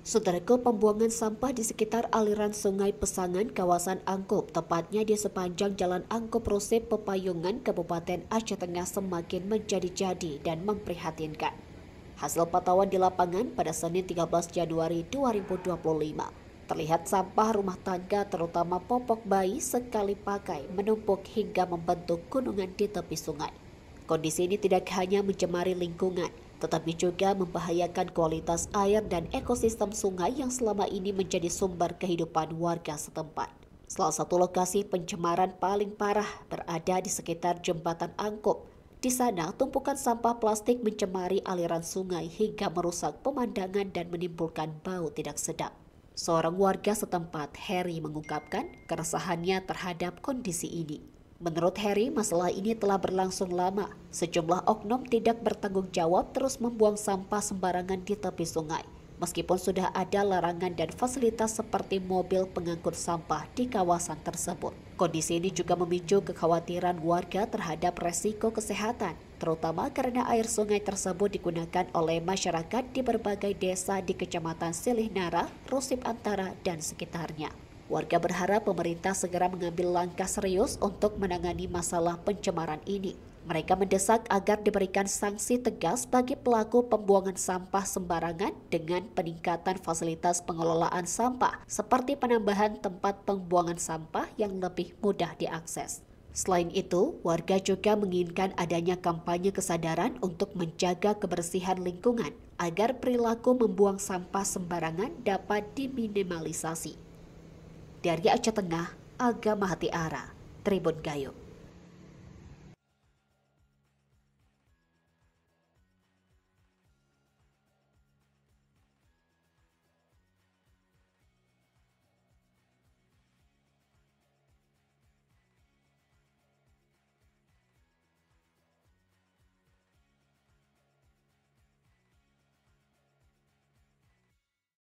Saudaraku, pembuangan sampah di sekitar aliran Sungai Pesangan, kawasan Angkup, tepatnya di sepanjang Jalan Angkup Rusip, Pepayungan, Kabupaten Aceh Tengah semakin menjadi-jadi dan memprihatinkan. Hasil pantauan di lapangan pada Senin 13 Januari 2025, terlihat sampah rumah tangga terutama popok bayi sekali pakai menumpuk hingga membentuk gunungan di tepi sungai. Kondisi ini tidak hanya mencemari lingkungan, tetapi juga membahayakan kualitas air dan ekosistem sungai yang selama ini menjadi sumber kehidupan warga setempat. Salah satu lokasi pencemaran paling parah berada di sekitar Jembatan Angkup. Di sana, tumpukan sampah plastik mencemari aliran sungai hingga merusak pemandangan dan menimbulkan bau tidak sedap. Seorang warga setempat, Heri, mengungkapkan keresahannya terhadap kondisi ini. Menurut Heri, masalah ini telah berlangsung lama. Sejumlah oknum tidak bertanggung jawab terus membuang sampah sembarangan di tepi sungai. Meskipun sudah ada larangan dan fasilitas seperti mobil pengangkut sampah di kawasan tersebut. Kondisi ini juga memicu kekhawatiran warga terhadap resiko kesehatan, terutama karena air sungai tersebut digunakan oleh masyarakat di berbagai desa di Kecamatan Silih Nara, Rusip Antara, dan sekitarnya. Warga berharap pemerintah segera mengambil langkah serius untuk menangani masalah pencemaran ini. Mereka mendesak agar diberikan sanksi tegas bagi pelaku pembuangan sampah sembarangan dengan peningkatan fasilitas pengelolaan sampah, seperti penambahan tempat pembuangan sampah yang lebih mudah diakses. Selain itu, warga juga menginginkan adanya kampanye kesadaran untuk menjaga kebersihan lingkungan, agar perilaku membuang sampah sembarangan dapat diminimalisasi. Dari Aceh Tengah, Aga Mahati Ara, Tribun Gayo.